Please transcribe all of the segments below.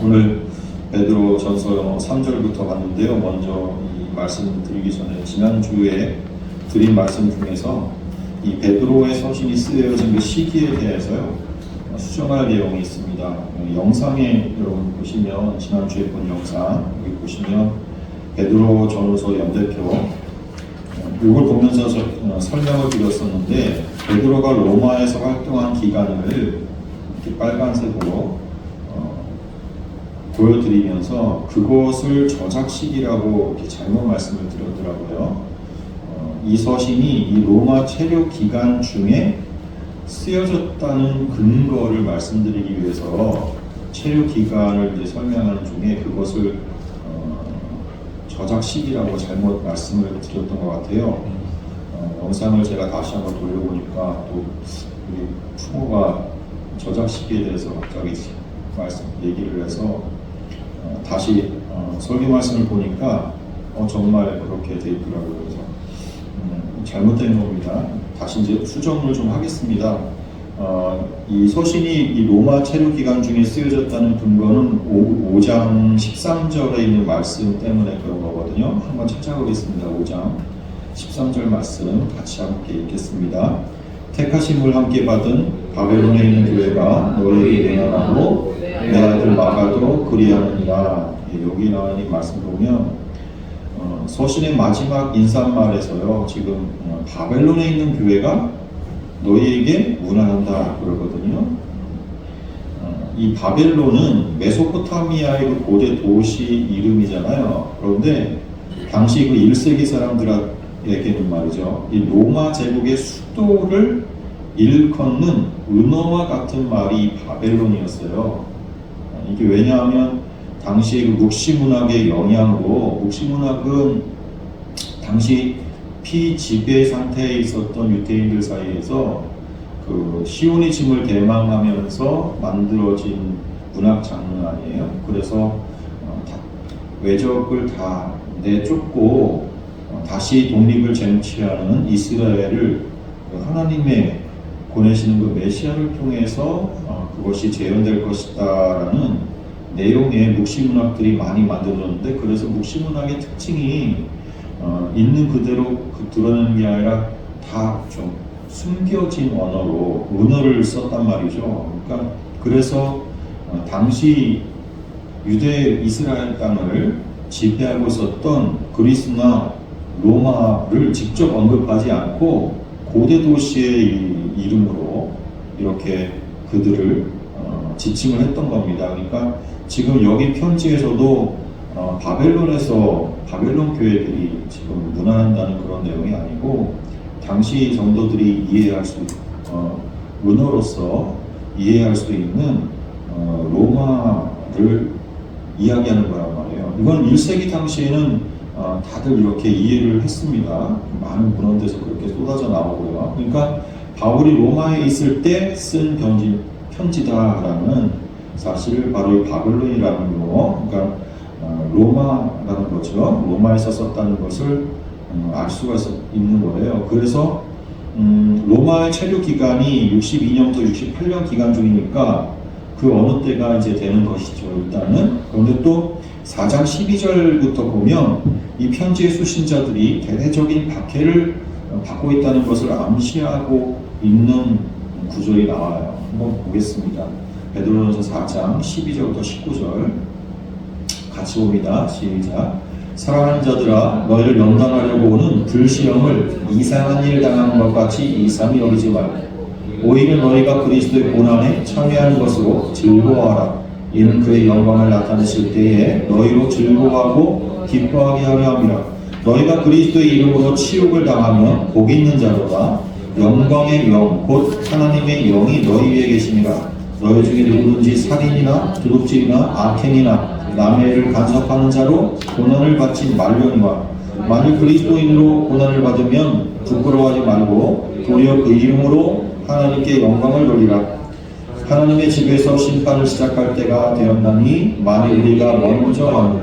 오늘 베드로전서 3절부터 봤는데요. 먼저 이 말씀 드리기 전에 지난주에 드린 말씀 중에서 이 베드로의 서신이 쓰여진 그 시기에 대해서요 수정할 내용이 있습니다. 영상에 여러분 보시면 지난주에 본 영상 여기 보시면 베드로전서 연대표 이걸 보면서 설명을 드렸었는데 베드로가 로마에서 활동한 기간을 이렇게 빨간색으로 보여드리면서 그것을 저작 시기라고 이렇게 잘못 말씀을 드렸더라고요. 이 서신이 이 로마 체류 기간 중에 쓰여졌다는 근거를 말씀드리기 위해서 체류 기간을 이제 설명하는 중에 그것을 저작 시기라고 잘못 말씀을 드렸던 것 같아요. 영상을 제가 다시 한번 돌려보니까 또 우리 부모가 저작 시기에 대해서 갑자기 얘기를 해서 다시 설교 말씀을 보니까 정말 그렇게 돼 있더라고요. 그래서 잘못된 겁니다. 다시 이제 수정을 좀 하겠습니다. 이 서신이 이 로마 체류 기간 중에 쓰여졌다는 근거는 5장 13절에 있는 말씀 때문에 그런 거거든요. 한번 찾아보겠습니다. 5장 13절 말씀 같이 함께 읽겠습니다. 택하심을 함께 받은 바벨론에 있는 교회가 너희에게 명하고 내 아들 마가도 그리하느니라. 여기 나온 이 말씀 보면 서신의 마지막 인사말에서요 지금 바벨론에 있는 교회가 너희에게 문안한다 그러거든요. 이 바벨론은 메소포타미아의 그 고대 도시 이름이잖아요. 그런데 당시 그 1세기 사람들에게는 말이죠, 이 로마 제국의 수도를 일컫는 은어와 같은 말이 바벨론이었어요. 이게 왜냐하면 당시 그 묵시문학의 영향으로, 묵시문학은 당시 피지배 상태에 있었던 유대인들 사이에서 그 시오니즘을 대망하면서 만들어진 문학 장르 아니에요. 그래서 외적을 다 내쫓고 다시 독립을 쟁취하는 이스라엘을 하나님의 보내시는 그 메시아를 통해서 그것이 재현될 것이다라는 내용의 묵시문학들이 많이 만들어졌는데, 그래서 묵시문학의 특징이 있는 그대로 드러내는 게 아니라 다 좀 숨겨진 언어로 은어를 썼단 말이죠. 그러니까 그래서 당시 유대 이스라엘 땅을 지배하고 있었던 그리스나 로마를 직접 언급하지 않고 고대 도시의 이름으로 이렇게 그들을 지칭을 했던 겁니다. 그러니까 지금 여기 편지에서도 바벨론에서 바벨론 교회들이 지금 문안한다는 그런 내용이 아니고 당시 성도들이 이해할 수 은어로서 이해할 수 있는 로마를 이야기하는 거란 말이에요. 이건 1세기 당시에는 다들 이렇게 이해를 했습니다. 많은 문헌들에서 그렇게 쏟아져 나오고요. 그러니까 바울이 로마에 있을 때 쓴 편지다라는 사실을 바로 이 바벨론이라는 거, 그러니까 로마라는 거죠. 로마에서 썼다는 것을 알 수가 있는 거예요. 그래서 로마의 체류 기간이 62년부터 68년 기간 중이니까 그 어느 때가 이제 되는 것이죠. 일단은. 그런데 또 4장 12절부터 보면 이 편지의 수신자들이 대대적인 박해를 받고 있다는 것을 암시하고 있는 구절이 나와요. 한번 보겠습니다. 베드로전서 4장 12절부터 19절 같이 봅니다. 시작. 사랑하는 자들아, 너희를 연단하려고 오는 불시험을 이상한 일 당하는 것 같이 이상히 여기지 말고 오히려 너희가 그리스도의 고난에 참여하는 것으로 즐거워하라. 이는 그의 영광을 나타내실 때에 너희로 즐거워하고 기뻐하게 하려 함이라. 너희가 그리스도의 이름으로 치욕을 당하면 복 있는 자로다. 영광의 영 곧 하나님의 영이 너희 위에 계심이라. 너희 중에 누구든지 살인이나 도둑질이나 악행이나 남의 일을 간섭하는 자로 고난을 받지 말려니와, 만일 그리스도인으로 고난을 받으면 부끄러워하지 말고 도리어 그 이름으로 하나님께 영광을 돌리라. 하나님의 집에서 심판을 시작할 때가 되었나니 만일 우리가 먼저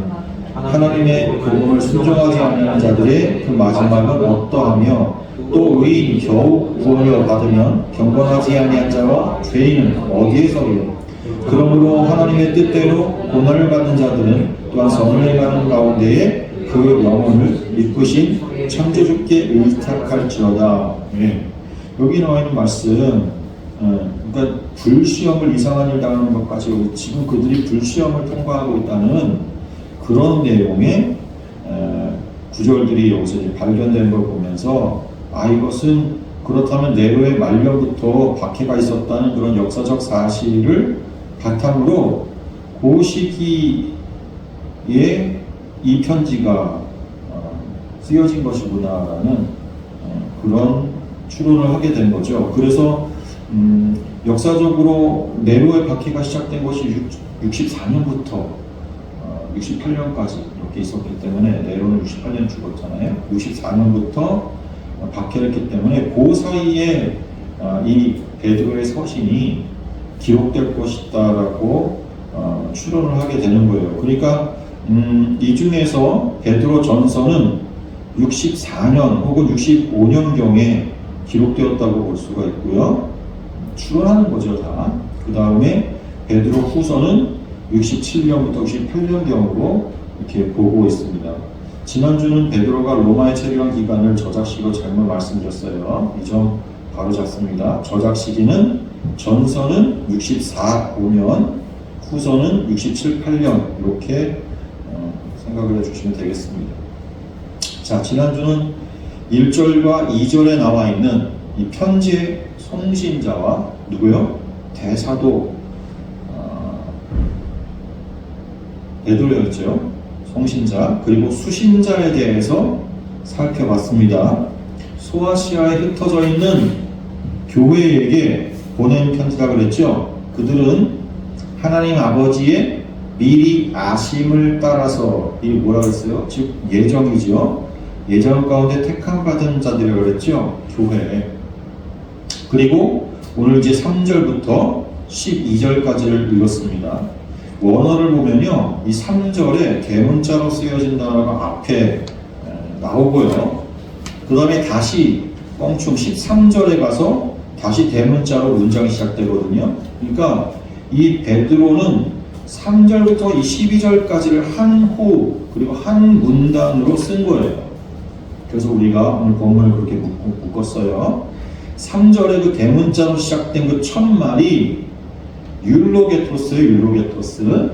하나님의 복음을 순종하지 않는 자들의 그 마지막은 어떠하며 또 의인이 겨우 구원을 받으면 경건하지 아니한 자와 죄인은 어디에서요? 그러므로 하나님의 뜻대로 고난을 받는 자들은 또한 선을 행하는 가운데에 그 영혼을 믿으신 창조주께 의탁할지어다. 네. 여기 나와 있는 말씀, 그러니까 불시험을 이상한 일 당하는 것까지 지금 그들이 불시험을 통과하고 있다는 그런 내용의 구절들이 여기서 이제 발견된 걸 보면서 이것은 그렇다면 네로의 말년부터 박해가 있었다는 그런 역사적 사실을 바탕으로 그 시기에 이 편지가 쓰여진 것이구나라는 그런 추론을 하게 된 거죠. 그래서 역사적으로 네로의 박해가 시작된 것이 64년부터 68년까지 이렇게 있었기 때문에 네로는 68년 죽었잖아요. 64년부터 박해를 했기 때문에 그 사이에 이 베드로의 서신이 기록될 것이다라고 추론을 하게 되는 거예요. 그러니까 이 중에서 베드로 전서는 64년 혹은 65년경에 기록되었다고 볼 수가 있고요. 추론하는 거죠, 다. 그 다음에 베드로 후서는 67년부터 68년경으로 이렇게 보고 있습니다. 지난주는 베드로가 로마에 체류한 기간을 저작시로 잘못 말씀드렸어요. 이 점 바로 잡습니다. 저작 시기는 전서는 64~5년, 후서는 67~8년 이렇게 생각을 해주시면 되겠습니다. 자, 지난주는 1절과 2절에 나와 있는 이 편지의 송신자와 누구요? 대사도 베드로였죠. 송신자 그리고 수신자에 대해서 살펴봤습니다. 소아시아에 흩어져 있는 교회에게 보낸 편지라 그랬죠. 그들은 하나님 아버지의 미리 아심을 따라서 이 뭐라 그랬어요? 즉 예정이죠. 예정 가운데 택함 받은 자들이라고 그랬죠. 교회. 그리고 오늘 이제 3절부터 12절까지를 읽었습니다. 원어를 보면요, 이 3절에 대문자로 쓰여진 단어가 앞에 나오고요. 그 다음에 다시 껑충 13절에 가서 다시 대문자로 문장이 시작되거든요. 그러니까 이 베드로는 3절부터 이 12절까지를 한 호 그리고 한 문단으로 쓴 거예요. 그래서 우리가 오늘 본문을 그렇게 묶었어요. 3절에 그 대문자로 시작된 그 첫 말이 율로게토스예요. 율로게토스.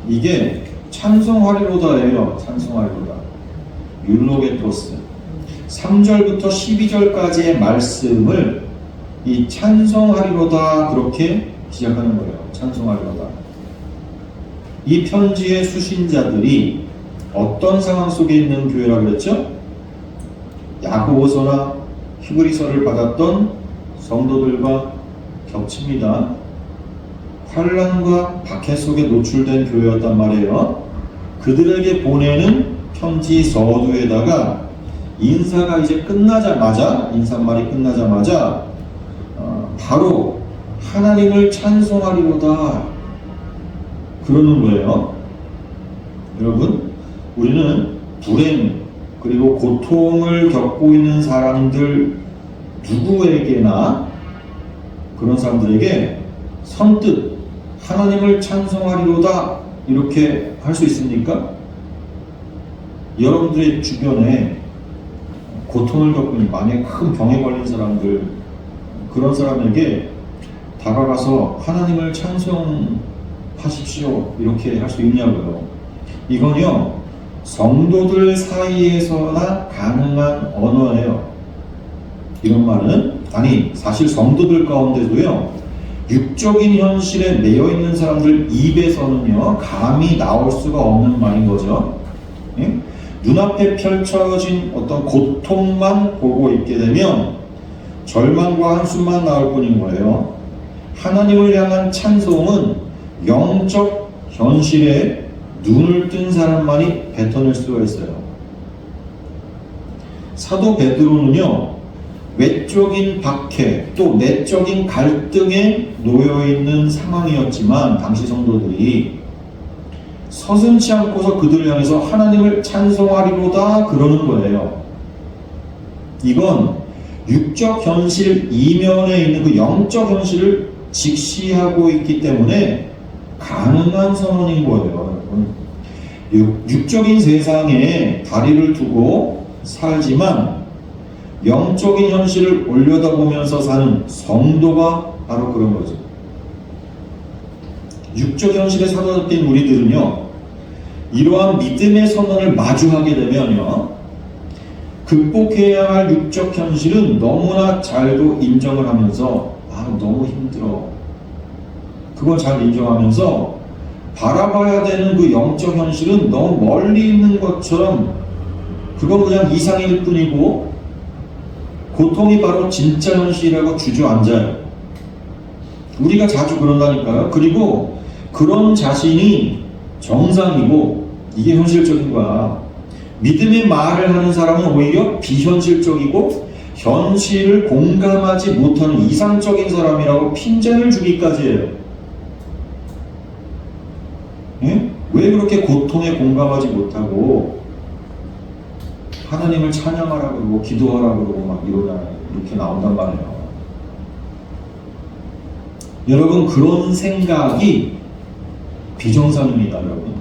이게 찬송하리로다예요. 찬송하리로다. 율로게토스. 3절부터 12절까지의 말씀을 이 찬송하리로다 그렇게 시작하는 거예요. 찬송하리로다. 이 편지의 수신자들이 어떤 상황 속에 있는 교회라고 그랬죠? 야고보서나 히브리서를 받았던 성도들과 겹칩니다. 환난과 박해 속에 노출된 교회였단 말이에요. 그들에게 보내는 편지 서두에다가 인사가 이제 끝나자마자 인사말이 끝나자마자 바로 하나님을 찬송하리로다 그러는 거예요. 여러분, 우리는 불행 그리고 고통을 겪고 있는 사람들 누구에게나 그런 사람들에게 선뜻 하나님을 찬송하리로다 이렇게 할 수 있습니까? 여러분들의 주변에 고통을 겪고 있는 만약에 큰 병에 걸린 사람들 그런 사람에게 다가가서 하나님을 찬송하십시오 이렇게 할 수 있냐고요. 이건요 성도들 사이에서나 가능한 언어예요. 이런 말은 아니 사실 성도들 가운데도요 육적인 현실에 매여 있는 사람들 입에서는요 감히 나올 수가 없는 말인 거죠. 예? 눈앞에 펼쳐진 어떤 고통만 보고 있게 되면 절망과 한숨만 나올 뿐인 거예요. 하나님을 향한 찬송은 영적 현실에 눈을 뜬 사람만이 뱉어낼 수가 있어요. 사도 베드로는요 외적인 박해 또 내적인 갈등에 놓여있는 상황이었지만 당시 성도들이 서슴지 않고서 그들을 향해서 하나님을 찬송하리로다 그러는 거예요. 이건 육적 현실 이면에 있는 그 영적 현실을 직시하고 있기 때문에 가능한 선언인 거예요. 여러분. 육적인 세상에 다리를 두고 살지만 영적인 현실을 올려다보면서 사는 성도가 바로 그런 거죠. 육적 현실에 사로잡힌 우리들은요, 이러한 믿음의 선언을 마주하게 되면요, 극복해야 할 육적 현실은 너무나 잘도 인정을 하면서 너무 힘들어. 그걸 잘 인정하면서 바라봐야 되는 그 영적 현실은 너무 멀리 있는 것처럼 그건 그냥 이상일 뿐이고 고통이 바로 진짜 현실이라고 주저앉아요. 우리가 자주 그런다니까요. 그리고 그런 자신이 정상이고 이게 현실적인 거야. 믿음의 말을 하는 사람은 오히려 비현실적이고 현실을 공감하지 못하는 이상적인 사람이라고 핀잔을 주기까지 해요. 예? 왜 그렇게 고통에 공감하지 못하고 하나님을 찬양하라 그러고 기도하라 그러고 막 이렇게 나온단 말이에요. 여러분, 그런 생각이 비정상입니다, 여러분.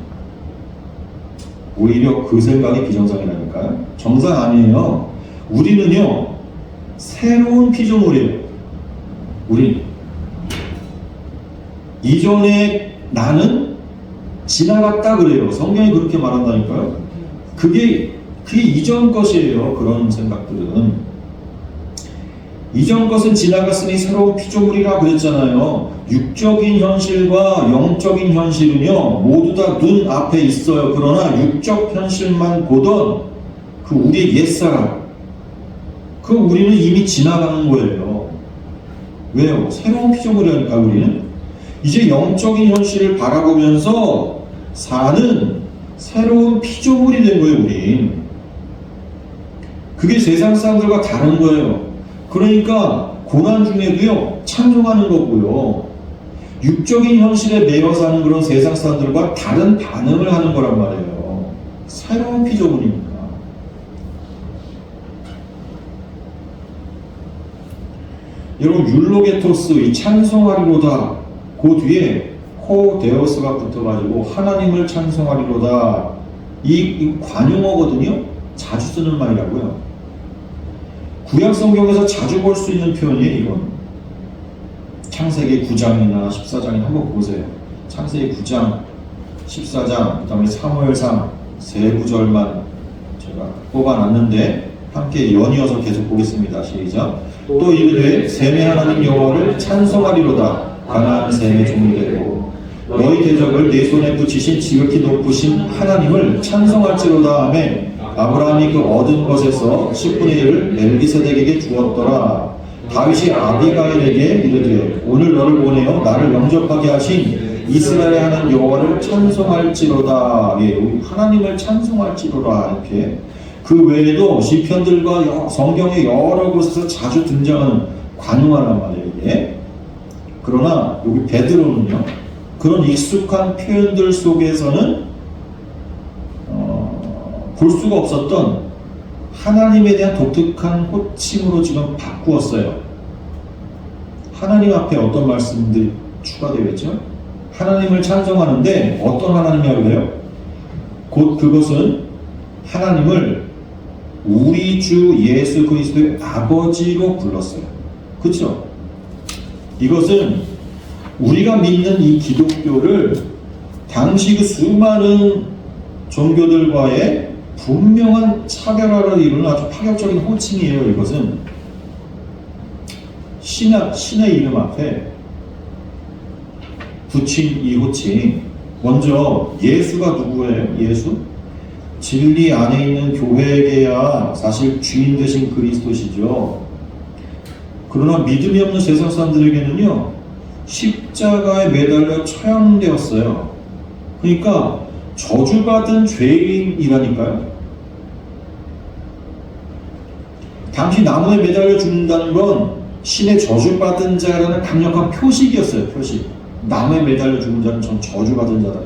오히려 그 생각이 비정상이라니까요. 정상 아니에요. 우리는요, 새로운 피조물이에요. 우리 이전에 나는 지나갔다 그래요. 성경이 그렇게 말한다니까요. 그게 이전 것이에요. 그런 생각들은. 이전 것은 지나갔으니 새로운 피조물이라 그랬잖아요. 육적인 현실과 영적인 현실은요, 모두 다 눈 앞에 있어요. 그러나 육적 현실만 보던 그 우리의 옛사람, 그 우리는 이미 지나가는 거예요. 왜요? 새로운 피조물이라니까 우리는. 이제 영적인 현실을 바라보면서 사는 새로운 피조물이 된 거예요, 우린. 그게 세상 사람들과 다른 거예요. 그러니까 고난 중에도요, 찬송하는 거고요. 육적인 현실에 매여 사는 그런 세상 사람들과 다른 반응을 하는 거란 말이에요. 새로운 피조물입니다. 여러분, 율로게토스, 이 찬송하리로다, 그 뒤에 호데오스가 붙어가지고 하나님을 찬송하리로다, 이 관용어거든요. 자주 쓰는 말이라고요. 구약 성경에서 자주 볼 수 있는 표현이에요, 이건. 창세기 9장이나 14장이나 한번 보세요. 창세기 9장, 14장, 그 다음에 사무엘상 세 구절만 제가 뽑아놨는데 함께 연이어서 계속 보겠습니다. 시작. 또 이르되 셈의 하나님 여호와를 찬송하리로다. 가나안 셈의 종이 되고 너희 대적을 내 손에 붙이신 지극히 높으신 하나님을 찬송할지로다 하매 아브라함이 그 얻은 것에서 10분의 1을 멜기세덱에게 주었더라. 다윗이 아비가일에게 이르되 오늘 너를 보내어 나를 영접하게 하신 이스라엘의 하나님 여호와를 찬송할지로다. 예, 우리 하나님을 찬송할지로다. 이렇게 그 외에도 시편들과 성경의 여러 곳에서 자주 등장하는 관용어란 말이에요. 이게. 그러나 여기 베드로는요, 그런 익숙한 표현들 속에서는 볼 수가 없었던 하나님에 대한 독특한 호칭으로 지금 바꾸었어요. 하나님 앞에 어떤 말씀들이 추가되어 있죠? 하나님을 찬송하는데 어떤 하나님이라고 그래요? 곧 그것은 하나님을 우리 주 예수 그리스도의 아버지로 불렀어요. 그렇죠? 이것은 우리가 믿는 이 기독교를 당시 그 수많은 종교들과의 분명한 차별화를 이루는 아주 파격적인 호칭이에요. 이것은 신의 이름 앞에 붙인 이 호칭. 먼저 예수가 누구예요? 예수? 진리 안에 있는 교회에게야 사실 주인 되신 그리스도시죠. 그러나 믿음이 없는 세상 사람들에게는요, 십자가에 매달려 처형되었어요. 그러니까 저주받은 죄인이라니까요. 당시 나무에 매달려 죽는다는 건 신의 저주받은 자라는 강력한 표식이었어요. 표식. 나무에 매달려 죽는 자는 전 저주받은 자다.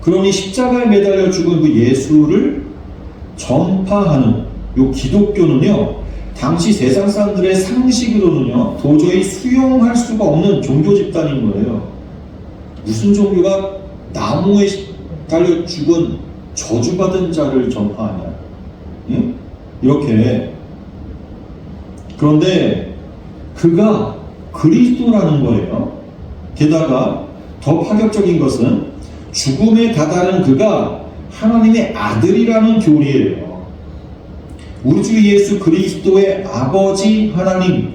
그러니 십자가에 매달려 죽은 그 예수를 전파하는 요 기독교는요, 당시 세상 사람들의 상식으로는요, 도저히 수용할 수가 없는 종교 집단인 거예요. 무슨 종교가 나무에 달려 죽은 저주받은 자를 전파하냐? 응? 이렇게. 그런데 그가 그리스도라는 거예요. 게다가 더 파격적인 것은 죽음에 다다른 그가 하나님의 아들이라는 교리예요. 우리 주 예수 그리스도의 아버지 하나님,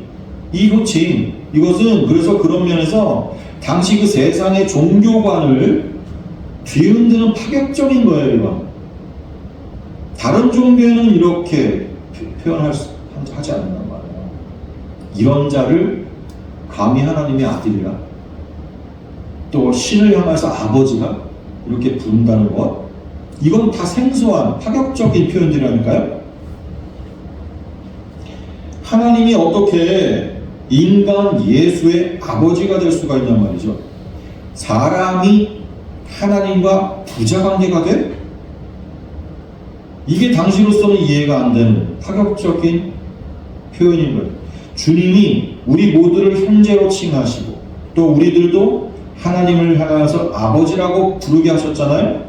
이 호칭, 이것은 그래서 그런 면에서 당시 그 세상의 종교관을 뒤흔드는 파격적인 거예요. 이건 다른 종교에는 이렇게 하지 않는단 말이에요. 이런 자를 감히 하나님의 아들이라, 또 신을 향해서 아버지가 이렇게 부른다는 것, 이건 다 생소한 파격적인 표현들이라니까요. 하나님이 어떻게 인간 예수의 아버지가 될 수가 있냔 말이죠. 사람이 하나님과 부자관계가 돼? 이게 당시로서는 이해가 안 되는 파격적인 표현인 거예요. 주님이 우리 모두를 형제로 칭하시고 또 우리들도 하나님을 향해서 아버지라고 부르게 하셨잖아요.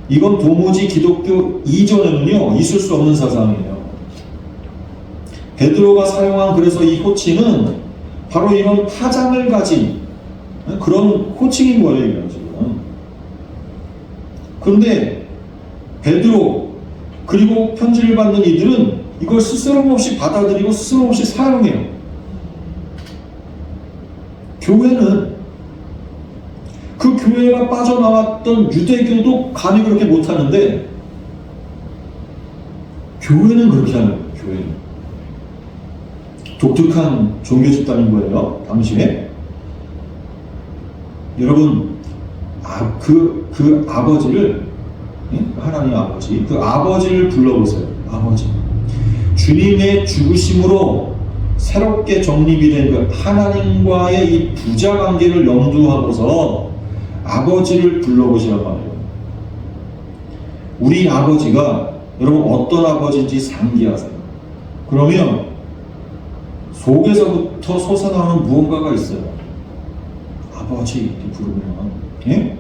이건 도무지 기독교 이전에는요 있을 수 없는 사상이에요. 베드로가 사용한 그래서 이 호칭은 바로 이런 파장을 가진 그런 호칭인 거예요 지금. 그런데 베드로 그리고 편지를 받는 이들은 이걸 스스럼 없이 받아들이고 스스럼 없이 사용해요. 교회는 그 교회가 빠져나왔던 유대교도 감히 그렇게 못하는데 교회는 그렇게 하는 거예요. 교회는 독특한 종교 집단인 거예요. 당시에 여러분 그 아버지를, 하나님 아버지, 그 아버지를 불러보세요. 아버지, 주님의 죽으심으로 새롭게 정립이 된 그 하나님과의 이 부자 관계를 염두하고서 아버지를 불러보시란 말이에요. 우리 아버지가 여러분 어떤 아버지인지 상기하세요. 그러면 속에서부터 솟아나오는 무언가가 있어요. 아버지 이렇게 부르면, 예?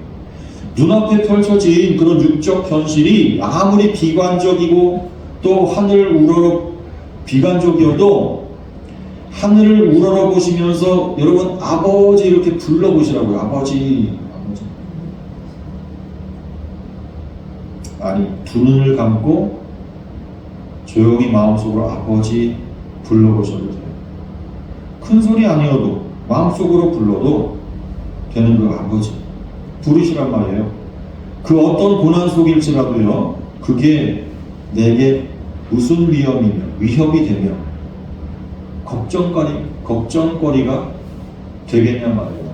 눈앞에 펼쳐진 그런 육적 현실이 아무리 비관적이고 또 하늘을 우러러 비관적이어도 하늘을 우러러 보시면서 여러분 아버지 이렇게 불러보시라고요. 아버지, 아버지. 아니, 두 눈을 감고 조용히 마음속으로 아버지 불러보셔도 돼요. 큰 소리 아니어도 마음속으로 불러도 되는 그 아버지 부르시란 말이에요. 그 어떤 고난 속일지라도요, 그게 내게 무슨 위협이 되며 걱정거리가 되겠냐 말이에요.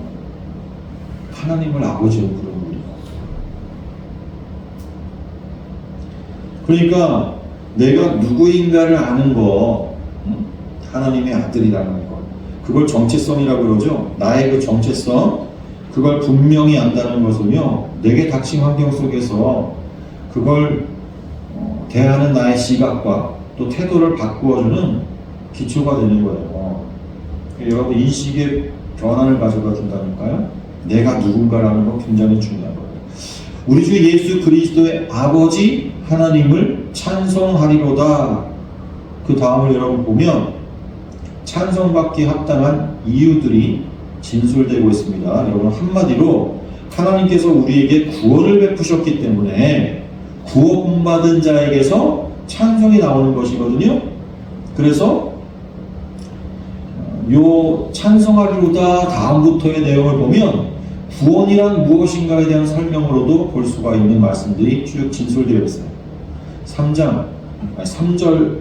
하나님을 아버지로 부르는 우리가. 그러니까 내가 누구인가를 아는 거, 하나님의 아들이라는 것, 그걸 정체성이라고 그러죠. 나의 그 정체성, 그걸 분명히 안다는 것은요, 내게 닥친 환경 속에서 그걸 대하는 나의 시각과 또 태도를 바꾸어주는 기초가 되는 거예요. 여러분 인식의 변화를 가져다 준다니까요. 내가 누군가라는 건 굉장히 중요한 거예요. 우리 주 예수 그리스도의 아버지 하나님을 찬송하리로다. 그 다음을 여러분 보면 찬송받기 합당한 이유들이 진술되고 있습니다. 여러분 한마디로 하나님께서 우리에게 구원을 베푸셨기 때문에 구원받은 자에게서 찬송이 나오는 것이거든요. 그래서 요 찬송하리로다 다음부터의 내용을 보면 구원이란 무엇인가에 대한 설명으로도 볼 수가 있는 말씀들이 쭉 진술되어 있어요. 3절부터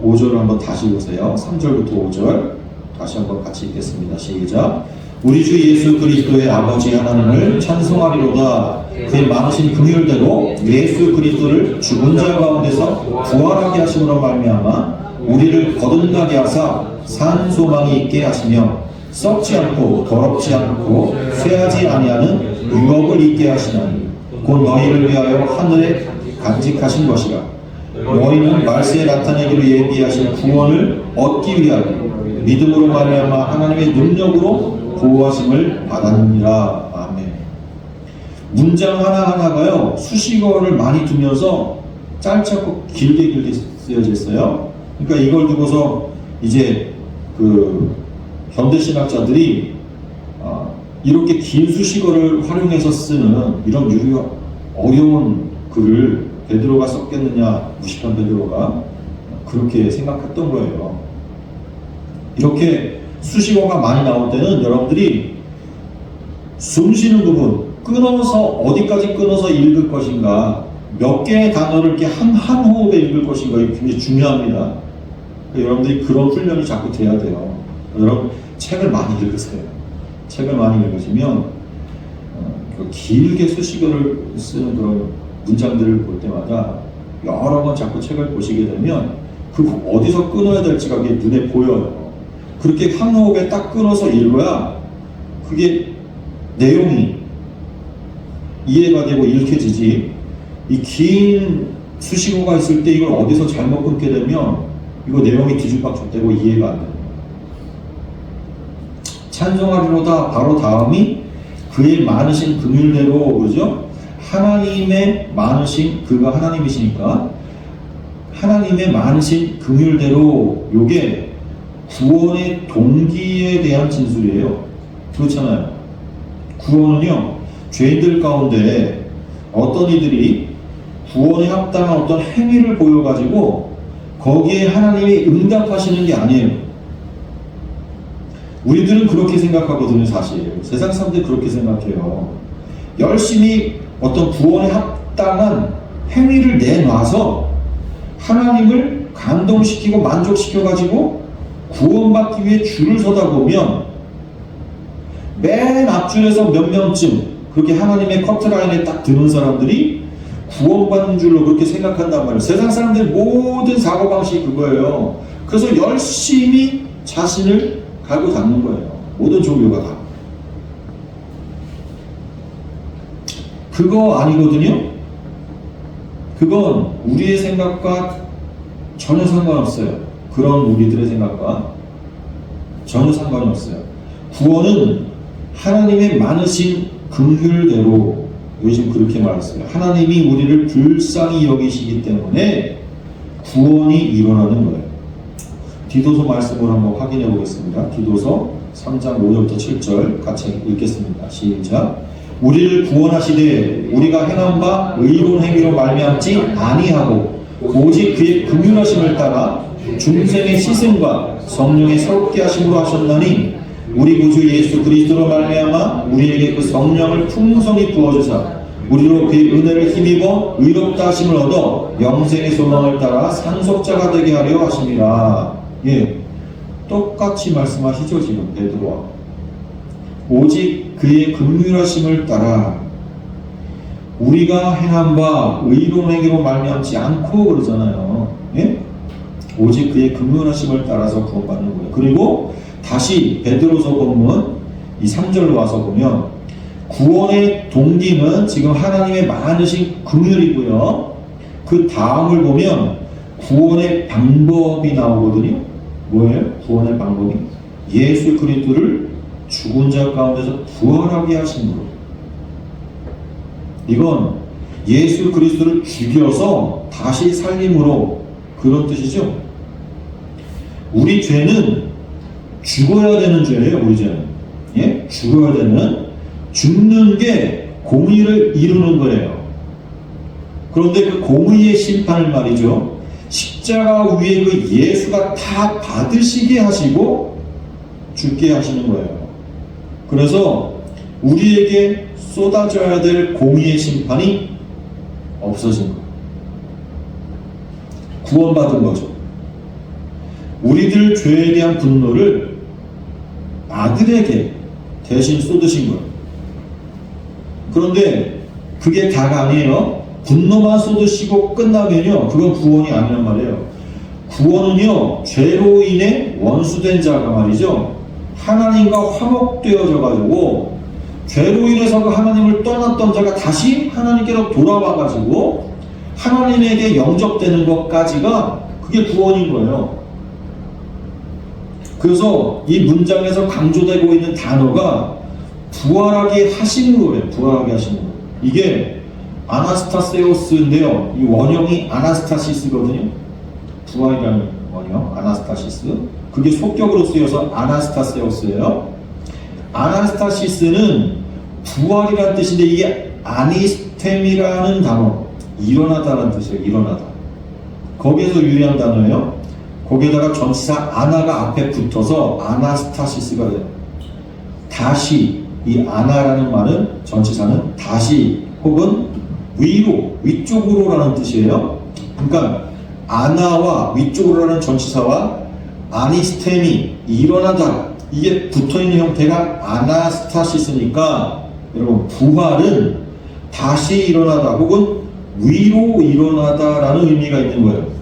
5절을 한번 다시 보세요. 3절부터 5절 다시 한번 같이 읽겠습니다. 시작. 우리 주 예수 그리스도의 아버지 하나님을 찬송하리로다. 그의 많으신 긍휼대로 예수 그리스도를 죽은 자 가운데서 부활하게 하심으로 말미암아 우리를 거듭나게 하사 산 소망이 있게 하시며 썩지 않고 더럽지 않고 쇠하지 아니하는 유업을 있게 하시나니 곧 너희를 위하여 하늘에 간직하신 것이라. 너희는 말세에 나타내기로 예비하신 구원을 얻기 위하여 믿음으로 말미암아 하나님의 능력으로 보호하심을 받았느니라. 아멘. 문장 하나하나가요 수식어를 많이 두면서 짧고 길게 쓰여져 있어요. 그러니까 이걸 두고서 이제 그 현대신학자들이 이렇게 긴 수식어를 활용해서 쓰는 이런 어려운 글을 베드로가 썼겠느냐, 무식한 베드로가 그렇게 생각했던 거예요. 이렇게 수식어가 많이 나올 때는 여러분들이 숨 쉬는 부분 끊어서 어디까지 끊어서 읽을 것인가, 몇 개의 단어를 이렇게 한 호흡에 읽을 것인가, 이게 굉장히 중요합니다. 여러분들이 그런 훈련이 자꾸 돼야 돼요. 여러분 책을 많이 읽으세요. 책을 많이 읽으시면 길게 수식어를 쓰는 그런 문장들을 볼 때마다 여러 번 자꾸 책을 보시게 되면 그 어디서 끊어야 될지가 그게 눈에 보여요. 그렇게 한 호흡에 딱 끊어서 읽어야 그게 내용이 이해가 되고 읽혀지지, 이 긴 수식어가 있을 때 이걸 어디서 잘못 끊게 되면 이거 내용이 뒤죽박죽되고 이해가 안 돼요. 찬송하리로다 바로 다음이 그의 많으신 긍휼대로, 그러죠? 하나님의 많으신, 그가 하나님이시니까 하나님의 많으신 긍휼대로, 요게 구원의 동기에 대한 진술이에요. 그렇잖아요. 구원은요, 죄인들 가운데 어떤 이들이 구원에 합당한 어떤 행위를 보여가지고 거기에 하나님이 응답하시는 게 아니에요. 우리들은 그렇게 생각하거든요. 사실 세상 사람들이 그렇게 생각해요. 열심히 어떤 구원에 합당한 행위를 내놔서 하나님을 감동시키고 만족시켜가지고 구원받기 위해 줄을 서다 보면 맨 앞줄에서 몇 명쯤 그렇게 하나님의 커트라인에 딱 드는 사람들이 구원받는 줄로 그렇게 생각한단 말이에요. 세상 사람들 모든 사고방식이 그거예요. 그래서 열심히 자신을 갈고 닦는 거예요. 모든 종교가 다. 그거 아니거든요. 그건 우리의 생각과 전혀 상관없어요. 그런 우리들의 생각과 전혀 상관이 없어요. 구원은 하나님의 많으신 긍휼대로, 요즘 그렇게 말했어요. 하나님이 우리를 불쌍히 여기시기 때문에 구원이 일어나는 거예요. 디도서 말씀을 한번 확인해 보겠습니다. 디도서 3장 5절부터 7절 같이 읽겠습니다. 시작. 우리를 구원하시되 우리가 행한 바 의로운 행위로 말미암지 아니하고 오직 그의 긍휼하심을 따라 중생의 시승과 성령의 새롭게 하심으로 하셨나니, 우리 구주 예수 그리스도로 말미암아 우리에게 그 성령을 풍성히 부어주사 우리로 그의 은혜를 힘입어 의롭다 하심을 얻어 영생의 소망을 따라 상속자가 되게 하려 하심이라. 예, 똑같이 말씀하시죠. 지금 베드로와 오직 그의 긍휼하심을 따라 우리가 행한 바 의로운 행위로 말미암지 않고 그러잖아요. 예? 오직 그의 긍휼하심을 따라서 구원받는 거예요. 그리고 다시 베드로서 본문 이 3절로 와서 보면 구원의 동기는 지금 하나님의 많으신 긍휼이고요. 그 다음을 보면 구원의 방법이 나오거든요. 뭐예요? 구원의 방법이 예수 그리스도를 죽은 자 가운데서 부활하게 하심으로. 이건 예수 그리스도를 죽여서 다시 살림으로, 그런 뜻이죠. 우리 죄는 죽어야 되는 죄예요. 우리 죄는, 예? 죽어야 되는, 죽는 게 공의를 이루는 거예요. 그런데 그 공의의 심판을 말이죠, 십자가 위에 그 예수가 다 받으시게 하시고 죽게 하시는 거예요. 그래서 우리에게 쏟아져야 될 공의의 심판이 없어진 거예요. 구원받은 거죠. 우리들 죄에 대한 분노를 아들에게 대신 쏟으신 거예요. 그런데 그게 다가 아니에요. 분노만 쏟으시고 끝나면요, 그건 구원이 아니란 말이에요. 구원은요, 죄로 인해 원수된 자가 말이죠, 하나님과 화목되어져 가지고 죄로 인해서 그 하나님을 떠났던 자가 다시 하나님께로 돌아와 가지고 하나님에게 영접되는 것까지가 그게 구원인 거예요. 그래서 이 문장에서 강조되고 있는 단어가 부활하게 하시는 거예요. 부활하게 하시는 거예요. 이게 아나스타세오스인데요. 이 원형이 아나스타시스거든요. 부활이라는 원형, 아나스타시스. 그게 속격으로 쓰여서 아나스타세오스예요. 아나스타시스는 부활이라는 뜻인데 이게 아니스템이라는 단어, 일어나다라는 뜻이에요. 일어나다. 거기에서 유래한 단어예요. 거기에다가 전치사 아나가 앞에 붙어서 아나스타시스가 돼요. 다시, 이 아나라는 말은 전치사는 다시 혹은 위로, 위쪽으로라는 뜻이에요. 그러니까 아나와 위쪽으로라는 전치사와 아니스템이 일어나다, 이게 붙어있는 형태가 아나스타시스니까 여러분 부활은 다시 일어나다 혹은 위로 일어나다라는 의미가 있는 거예요.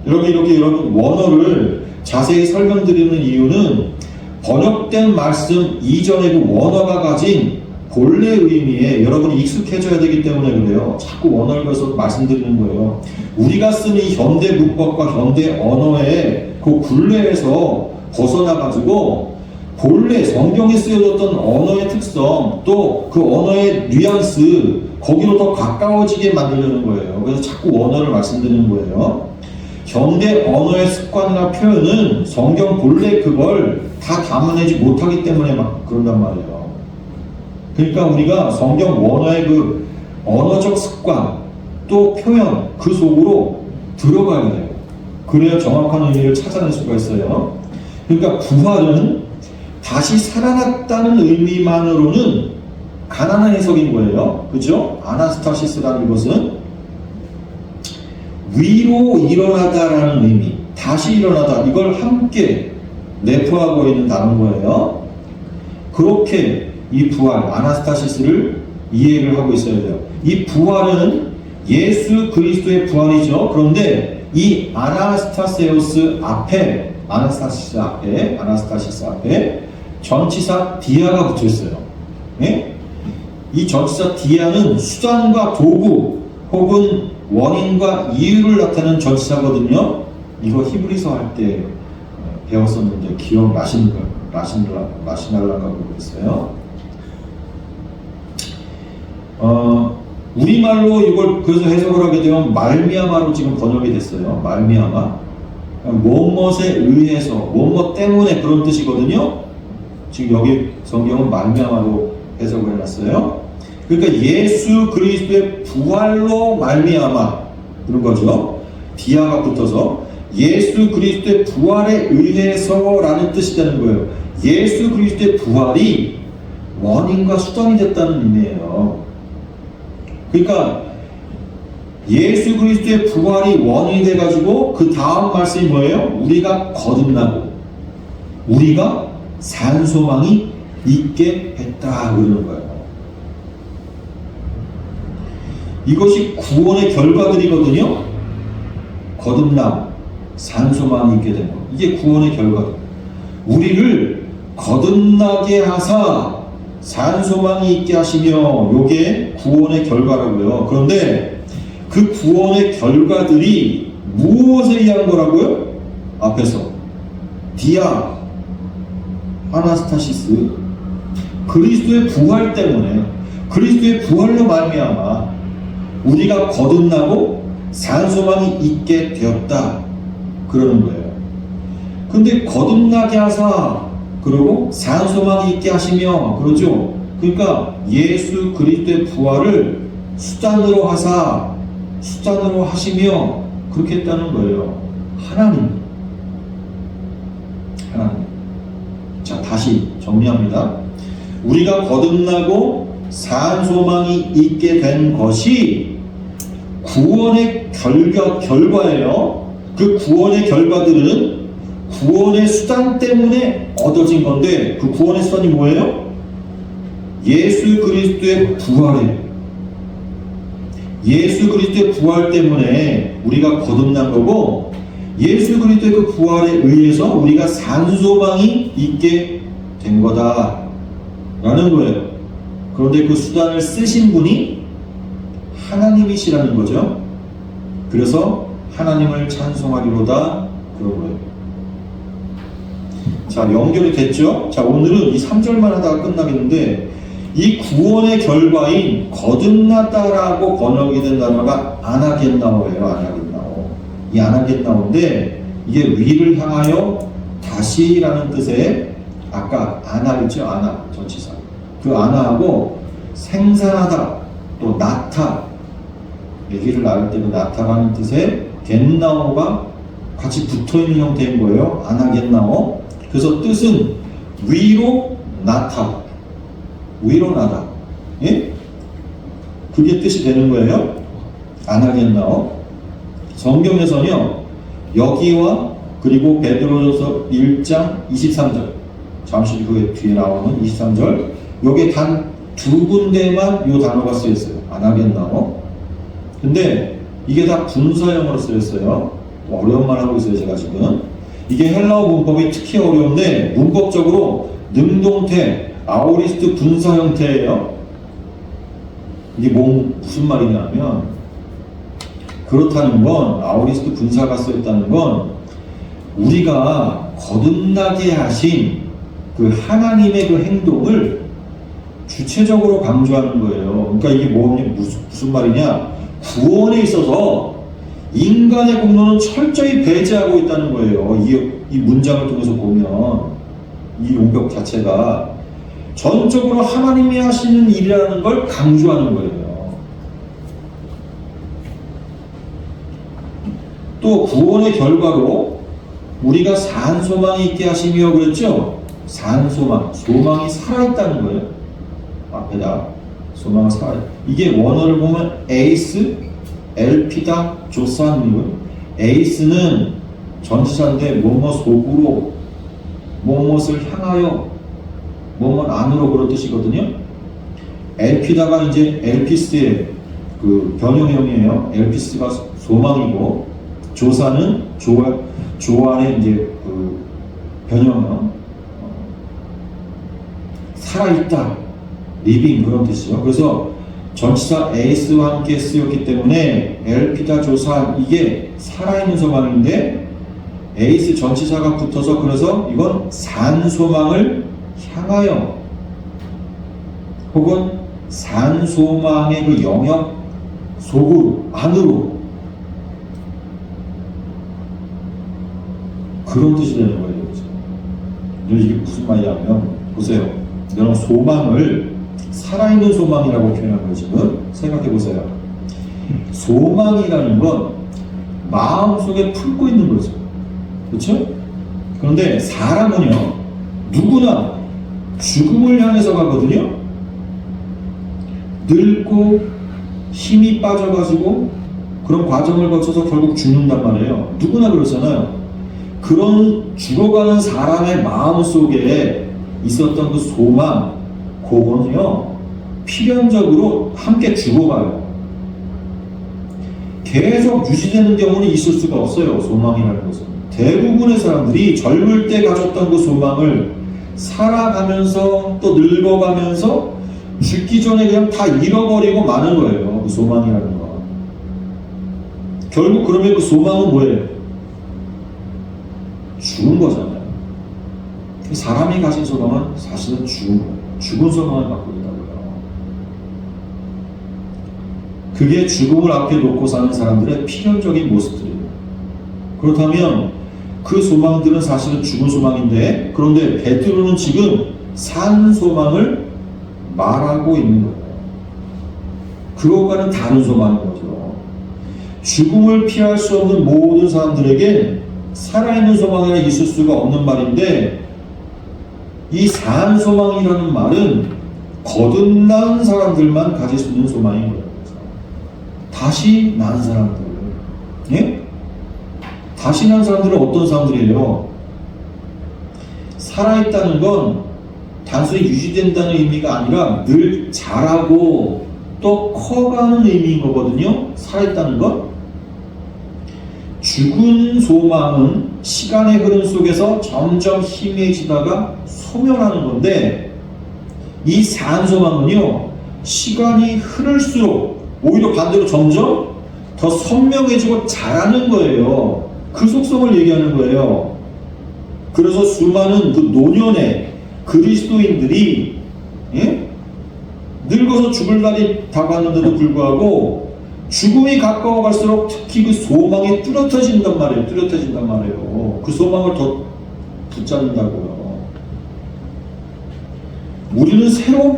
이렇게 여러분 원어를 자세히 설명드리는 이유는 번역된 말씀 이전의 그 원어가 가진 본래 의미에 여러분이 익숙해져야 되기 때문에 그래요. 자꾸 원어를 그래서 말씀드리는 거예요. 우리가 쓰는 현대 문법과 현대 언어의 그 굴레에서 벗어나가지고 본래 성경에 쓰여졌던 언어의 특성, 또 그 언어의 뉘앙스, 거기로 더 가까워지게 만들려는 거예요. 그래서 자꾸 원어를 말씀드리는 거예요. 현대 언어의 습관이나 표현은 성경 본래 그걸 다 담아내지 못하기 때문에 막 그런단 말이에요. 그러니까 우리가 성경 원어의 그 언어적 습관, 또 표현, 그 속으로 들어가야 돼요. 그래야 정확한 의미를 찾아낼 수가 있어요. 그러니까 부활은 다시 살아났다는 의미만으로는 가난한 해석인 거예요. 그죠? 아나스타시스라는 것은 위로 일어나다라는 의미, 다시 일어나다, 이걸 함께 내포하고 있는 단어인 거예요. 그렇게 이 부활, 아나스타시스를 이해를 하고 있어야 돼요. 이 부활은 예수 그리스도의 부활이죠. 그런데 이 아나스타세우스 앞에, 아나스타시스 앞에 전치사 디아가 붙어 있어요. 네? 이 전치사 디아는 수단과 도구 혹은 원인과 이유를 나타내는 전치사거든요. 이거 히브리서 할 때 배웠었는데 기억나시날란가 모르겠어요. 우리말로 이걸 그래서 해석을 하게 되면 말미암아로 지금 번역이 됐어요. 말미암아. 무엇에 의해서, 무엇 때문에 그런 뜻이거든요. 지금 여기 성경은 말미암아로 해석을 해놨어요. 그러니까 예수 그리스도의 부활로 말미암아 그런 거죠. 디아가 붙어서 예수 그리스도의 부활에 의해서라는 뜻이 되는 거예요. 예수 그리스도의 부활이 원인과 수단이 됐다는 의미예요. 그러니까 예수 그리스도의 부활이 원인이 돼가지고 그 다음 말씀이 뭐예요? 우리가 거듭나고 우리가 산소망이 있게 했다 그러는 거예요. 이것이 구원의 결과들이거든요. 거듭남, 산소망이 있게 된 것. 이게 구원의 결과들. 우리를 거듭나게 하사 산소망이 있게 하시며, 요게 구원의 결과라고요. 그런데 그 구원의 결과들이 무엇에 의한 거라고요? 앞에서 디아, 아나스타시스, 그리스도의 부활 때문에, 그리스도의 부활로 말미암아 우리가 거듭나고 산소망이 있게 되었다 그러는 거예요. 근데 거듭나게 하사 그리고 산소망이 있게 하시며 그러죠. 그러니까 예수 그리스도의 부활을 수단으로 하사, 수단으로 하시며 그렇게 했다는 거예요. 하나님. 자, 다시 정리합니다. 우리가 거듭나고 산소망이 있게 된 것이 구원의 결과예요. 그 구원의 결과들은 구원의 수단 때문에 얻어진 건데, 그 구원의 수단이 뭐예요? 예수 그리스도의 부활이에요. 예수 그리스도의 부활 때문에 우리가 거듭난 거고, 예수 그리스도의 그 부활에 의해서 우리가 산소망이 있게 된 거다 라는 거예요. 그런데 그 수단을 쓰신 분이 하나님이시라는 거죠. 그래서 하나님을 찬송하리로다 그런 거예요. 자, 연결이 됐죠? 자, 오늘은 이 3절만 하다가 끝나겠는데, 이 구원의 결과인 거듭났다라고 번역이 된 단어가 아나겟나오예요. 아나겟나오. 이 아나겟나오인데, 이게 위를 향하여 다시라는 뜻의, 아까 아나겠죠? 아나 전치사. 그 아나하고 생산하다, 또 나타, 얘기를 나눌 때도 나타가는 뜻의 겟나오가 같이 붙어있는 형태인 거예요. 아나겟나오. 그래서 뜻은 위로 나타, 위로 나다. 예? 그게 뜻이 되는 거예요. 아나겟나오. 성경에서는요, 여기와 그리고 베드로전서 1장 23절, 잠시 후에 뒤에 나오는 23절, 요게 단 두 군데만 요 단어가 쓰였어요. 아나겟나오. 근데 이게 다 분사형으로 쓰였어요. 어려운 말 하고 있어요, 제가 지금. 이게 헬라어 문법이 특히 어려운데, 문법적으로 능동태, 아오리스트 분사 형태예요. 이게 무슨 말이냐면, 그렇다는 건, 아오리스트 분사가 쓰였다는 건, 우리가 거듭나게 하신 그 하나님의 그 행동을 주체적으로 강조하는 거예요. 그러니까 이게 무슨 말이냐? 구원에 있어서 인간의 공로는 철저히 배제하고 있다는 거예요. 이 문장을 통해서 보면 이 용법 자체가 전적으로 하나님이 하시는 일이라는 걸 강조하는 거예요. 또 구원의 결과로 우리가 산소망이 있게 하시며 그랬죠? 산소망, 소망이 살아있다는 거예요. 앞에다 소망을 살아있다. 이게 원어를 보면 에이스, 엘피다, 조사하는 거예요. 에이스는 전치사인데 뭐뭐 속으로, 뭐뭇을 향하여, 뭐뭐 안으로 그런 뜻이거든요. 엘피다가 이제 엘피스의 그 변형형이에요. 엘피스가 소망이고, 조사는 조안의 이제 그 변형형, 살아있다, 리빙 그런 뜻이죠. 그래서 전치사 에이스와 함께 쓰였기 때문에 엘피다 조사, 이게 살아있는 소망인데 에이스 전치사가 붙어서, 그래서 이건 산소망을 향하여, 혹은 산소망의 그 영역 속으로, 안으로, 그런 뜻이 되는 거예요. 이게 무슨 말이냐면, 보세요. 여러분, 소망을 살아있는 소망이라고 표현한 걸 지금 생각해 보세요. 소망이라는 건 마음속에 품고 있는 거죠. 그렇죠? 그런데 사람은요, 누구나 죽음을 향해서 가거든요. 늙고 힘이 빠져가지고 그런 과정을 거쳐서 결국 죽는단 말이에요. 누구나 그렇잖아요. 그런 죽어가는 사람의 마음속에 있었던 그 소망, 그거는요, 필연적으로 함께 죽어가요. 계속 유지되는 경우는 있을 수가 없어요. 소망이라는 것은. 대부분의 사람들이 젊을 때 가졌던 그 소망을 살아가면서 또 늙어가면서 죽기 전에 그냥 다 잃어버리고 마는 거예요. 그 소망이라는 거. 결국 그러면 그 소망은 뭐예요? 죽은 거잖아요. 사람이 가진 소망은 사실은 죽은 거예요. 죽은 소망을 갖고 있다고요. 그게 죽음을 앞에 놓고 사는 사람들의 필연적인 모습들이에요. 그렇다면 그 소망들은 사실은 죽은 소망인데, 그런데 베드로는 지금 산 소망을 말하고 있는 거예요. 그것과는 다른 소망인 거죠. 죽음을 피할 수 없는 모든 사람들에게 살아있는 소망이 있을 수가 없는 말인데, 이 산 소망이라는 말은 거듭난 사람들만 가질 수 있는 소망인 거예요. 다시 난 사람들. 예? 다시 난 사람들은 어떤 사람들이에요? 살아있다는 건 단순히 유지된다는 의미가 아니라 늘 자라고 또 커가는 의미인 거거든요. 살아있다는 건. 죽은 소망은 시간의 흐름 속에서 점점 희미해지다가 소멸하는 건데, 이 산 소망은요, 시간이 흐를수록 오히려 반대로 점점 더 선명해지고 자라는 거예요. 그 속성을 얘기하는 거예요. 그래서 수많은 그 노년의 그리스도인들이 늙어서 죽을 날이 다가왔는데도 불구하고 죽음이 가까워 갈수록 특히 그 소망이 뚜렷해진단 말이에요. 뚜렷해진단 말이에요. 그 소망을 더 붙잡는다고요. 우리는 새로운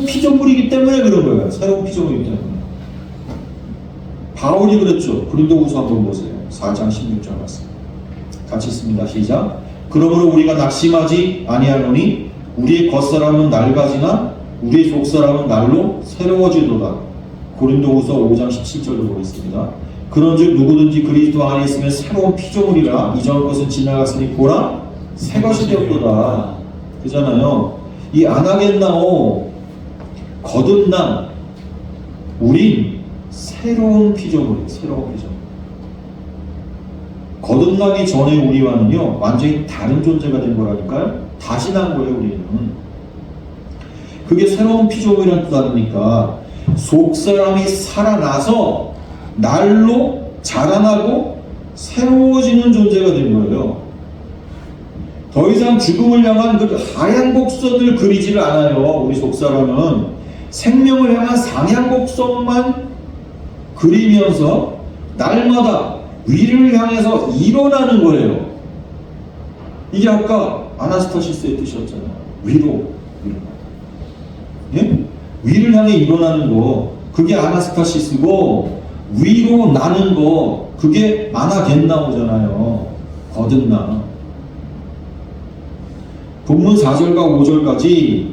피조물이기 때문에 그런 거예요. 새로운 피조물이기 때문에. 바울이 그랬죠. 고린도후서 한번 보세요. 4장 16절 말씀. 같이 읽습니다. 시작. 그러므로 우리가 낙심하지 아니하노니 우리의 겉사람은 낡아지나 우리의 속사람은 날로 새로워지도다. 고린도후서 5장 17절도 보겠습니다. 그런즉 누구든지 그리스도 안에 있으면 새로운 피조물이라 이전 것은 지나갔으니 보라 새 것이 되었도다. 그잖아요. 이 아나겐나오 거듭남 우린 새로운 피조물이에요. 새로운 피조물. 거듭나기 전에 우리와는요 완전히 다른 존재가 된 거라니까요. 다시 난 거예요. 우리는. 그게 새로운 피조물이라는 뜻 아닙니까? 속사람이 살아나서 날로 자라나고 새로워지는 존재가 된 거예요. 더 이상 죽음을 향한 그 하얀 곡선을 그리지를 않아요. 우리 속사람은 생명을 향한 상향 곡선만 그리면서 날마다 위를 향해서 일어나는 거예요. 이게 아까 아나스타시스의 뜻이었잖아요. 위로 예? 위를 향해 일어나는 거 그게 아나스타시스고 위로 나는 거 그게 아나겐나오잖아요. 거듭나. 본문 4절과 5절까지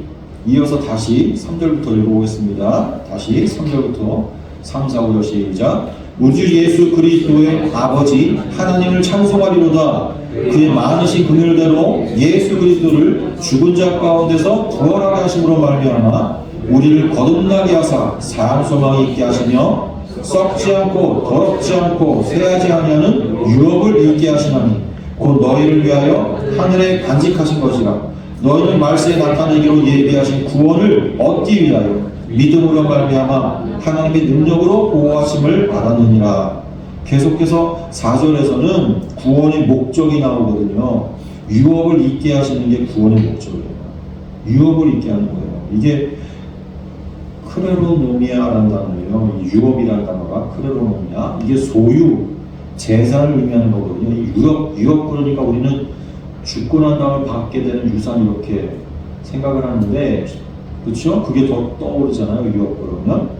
이어서 다시 3절부터 읽어보겠습니다. 다시 3절부터 3, 4, 5절 시작. 우리 주 예수 그리스도의 아버지 하나님을 찬송하리로다. 그의 많으신 긍휼대로 예수 그리스도를 죽은 자 가운데서 부활하게 하심으로 말미암아 우리를 거듭나게 하사 산 소망이 있게 하시며 썩지 않고 더럽지 않고 쇠하지 아니하는 유업을 있게 하시나니 곧 너희를 위하여 하늘에 간직하신 것이라. 너희는 말세에 나타내기로 예비하신 구원을 얻기 위하여 믿음으로 말미암아 하나님의 능력으로 보호하심을 받았느니라. 계속해서 4절에서는 구원의 목적이 나오거든요. 유업을 잊게 하시는 게 구원의 목적이에요. 유업을 잊게 하는 거예요. 이게 크레로노미아라는 단어예요. 유업이라는 단어가 크레로노미아. 이게 소유, 재산을 의미하는 거거든요. 이 유업 그러니까 우리는 죽고 난 다음에 받게 되는 유산 이렇게 생각을 하는데, 그렇죠? 그게 더 떠오르잖아요. 유업 그러면.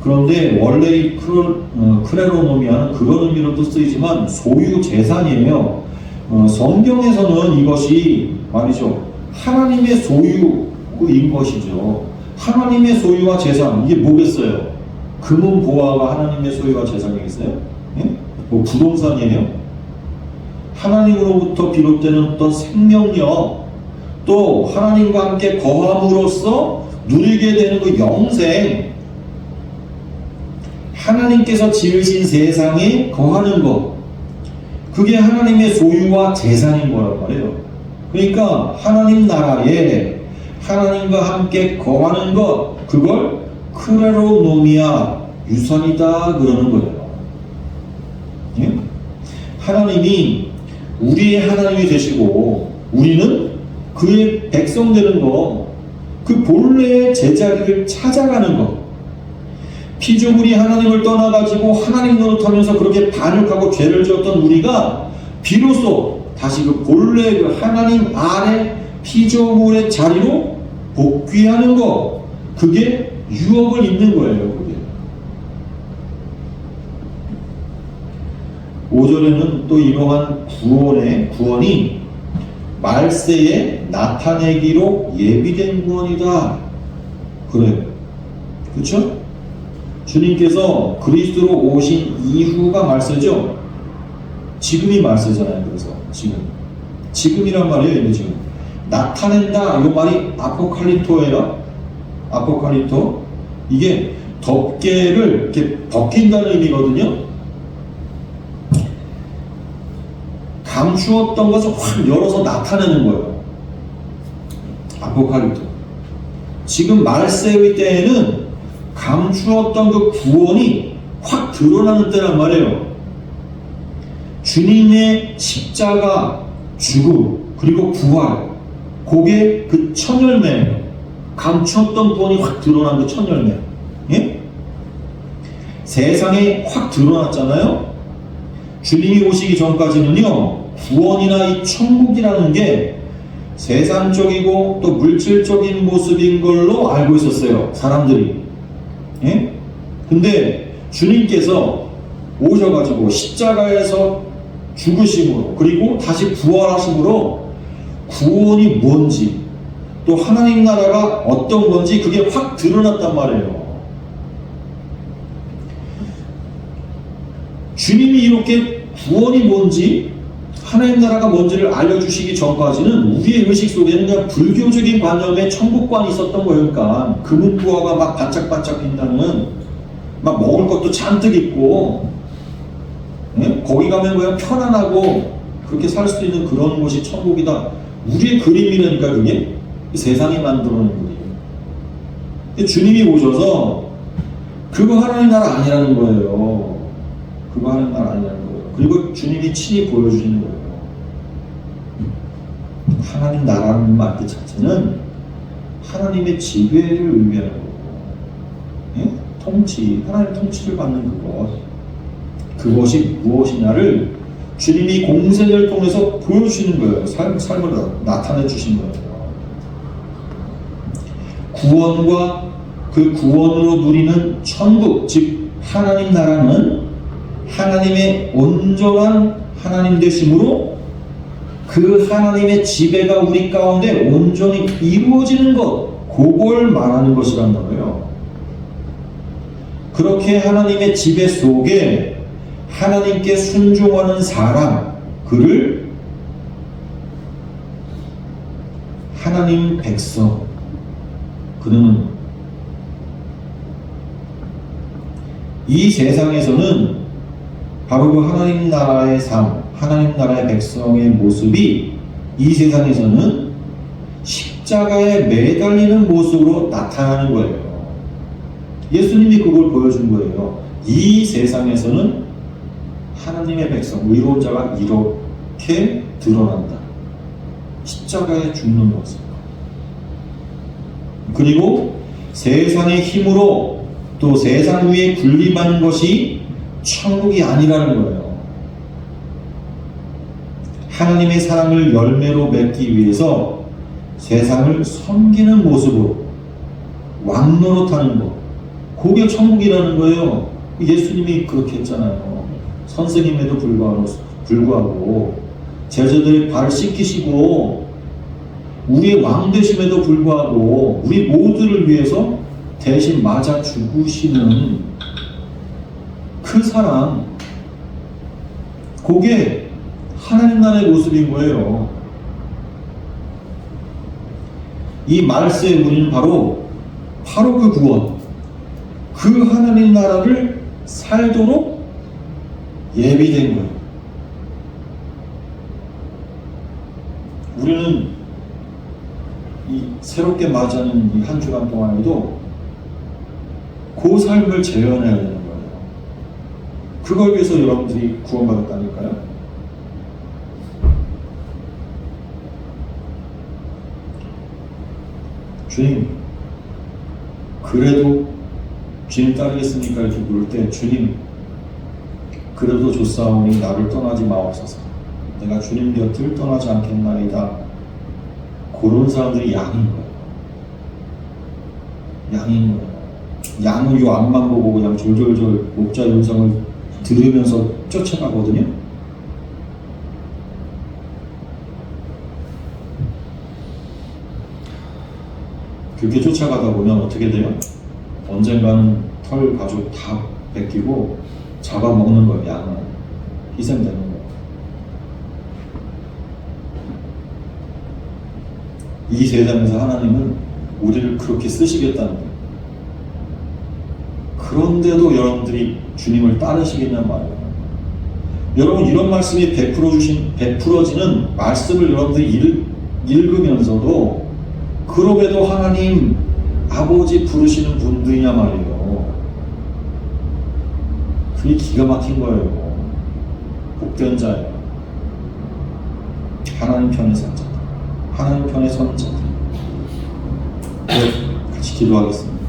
그런데 원래 이 크레로노미아는 그런 의미로도 쓰이지만 소유 재산이에요. 성경에서는 이것이 말이죠. 하나님의 소유인 것이죠. 하나님의 소유와 재산, 이게 뭐겠어요? 금은 보화가 하나님의 소유와 재산이겠어요? 예? 뭐 부동산이에요? 하나님으로부터 비롯되는 어떤 생명력, 또 하나님과 함께 거함으로써 누리게 되는 그 영생, 하나님께서 지으신 세상에 거하는 것, 그게 하나님의 소유와 재산인 거란 말이에요. 그러니까 하나님 나라에 하나님과 함께 거하는 것, 그걸 크레로노미아 유산이다 그러는 거예요. 예? 하나님이 우리의 하나님이 되시고 우리는 그의 백성 되는 것, 그 본래의 제자리를 찾아가는 것. 피조물이 하나님을 떠나가지고 하나님 노릇하면서 그렇게 반역하고 죄를 지었던 우리가 비로소 다시 그 본래 그 하나님 아래 피조물의 자리로 복귀하는 것, 그게 유업을 잇는 거예요. 그게. 5절에는 또 이러한 구원이 말세에 나타내기로 예비된 구원이다. 그래요. 그렇죠? 주님께서 그리스도로 오신 이후가 말세죠. 지금이 말세잖아요. 그래서 지금이란 말이에요. 이게 지금 나타낸다 이 말이 아포칼립토예요. 아포칼립토, 이게 덮개를 이렇게 벗긴다는 의미거든요. 감추었던 것을 확 열어서 나타내는 거예요. 아포칼립토. 지금 말세의 때에는 감추었던 그 구원이 확 드러나는 때란 말이에요. 주님의 십자가, 죽음, 그리고 부활, 그게 그 첫 열매예요. 감추었던 구원이 확 드러난 그 첫 열매. 예? 세상에 확 드러났잖아요. 주님이 오시기 전까지는요, 구원이나 이 천국이라는 게 세상적이고 또 물질적인 모습인 걸로 알고 있었어요, 사람들이. 예? 근데 주님께서 오셔가지고 십자가에서 죽으심으로, 그리고 다시 부활하심으로 구원이 뭔지, 또 하나님 나라가 어떤 건지 그게 확 드러났단 말이에요. 주님이 이렇게 구원이 뭔지, 하나님 나라가 뭔지를 알려주시기 전까지는 우리의 의식 속에는 그냥 불교적인 관념의 천국관이 있었던 거니까, 금은부화가 막 반짝반짝 빛나는, 막 먹을 것도 잔뜩 있고, 예? 거기 가면 그냥 편안하고 그렇게 살 수 있는 그런 곳이 천국이다. 우리의 그림이라니까, 그게 세상이 만들어낸 그림. 근데 주님이 오셔서 그거 하나님 나라 아니라는 거예요. 그거 하나님 나라 아니라는 거예요. 그리고 주님이 친히 보여주시는 거예요. 하나님 나라는 말 그 자체는 하나님의 지배를 의미하는 거고, 예? 통치, 하나님의 통치를 받는 그것이 무엇이냐를 주님이 공생을 통해서 보여주시는 거예요. 삶을 나타내 주신 거예요. 구원과 그 구원으로 누리는 천국, 즉 하나님 나라는 하나님의 온전한 하나님 되심으로 그 하나님의 지배가 우리 가운데 온전히 이루어지는 것, 그걸 말하는 것이란 말이에요. 그렇게 하나님의 지배 속에 하나님께 순종하는 사람, 그를 하나님 백성, 그는 이 세상에서는 바로 그 하나님 나라의 삶, 하나님 나라의 백성의 모습이 이 세상에서는 십자가에 매달리는 모습으로 나타나는 거예요. 예수님이 그걸 보여준 거예요. 이 세상에서는 하나님의 백성, 의로운 자가 이렇게 드러난다. 십자가에 죽는 모습. 그리고 세상의 힘으로 또 세상 위에 군림하는 것이 천국이 아니라는 거예요. 하나님의 사랑을 열매로 맺기 위해서 세상을 섬기는 모습으로 왕 노릇하는 것, 그게 천국이라는 거예요. 예수님이 그렇게 했잖아요. 선생님에도 불구하고 제자들의 발을 씻기시고 우리의 왕 되심에도 불구하고 우리 모두를 위해서 대신 맞아 죽으시는 그 사랑, 그게 하나님 나라의 모습인 거예요. 이 말세에 우리는 바로 그 구원, 그 하나님 나라를 살도록 예비된 거예요. 우리는 이 새롭게 맞이하는 이 한 주간 동안에도 그 삶을 재현해야 되는 거예요. 그걸 위해서 여러분들이 구원받았다니까요. 주님, 그래도 주님 따르겠습니까? 이렇게 물을 때, 주님, 그래도 조사오니 나를 떠나지 마옵소서. 내가 주님 곁을 떠나지 않겠나이다. 그런 사람들이 양인 거예요. 양인 거예요. 양은 요 앞만 보고 그냥 졸졸졸 목자 음성을 들으면서 쫓아가거든요. 그렇게 쫓아가다 보면 어떻게 돼요? 언젠가는 털 가죽 다 뺏기고 잡아먹는 거예요. 양은 희생되는 거예요. 이 세상에서 하나님은 우리를 그렇게 쓰시겠다는 거예요. 그런데도 여러분들이 주님을 따르시겠냔 말이에요. 여러분, 이런 말씀이 베풀어지는 말씀을 여러분들이 읽으면서도 그럼에도 하나님, 아버지 부르시는 분들이냐 말이에요. 그게 기가 막힌 거예요. 복된 자예요. 하나님 편에 선 자들, 하나님 편에 선 자들. 같이 기도하겠습니다.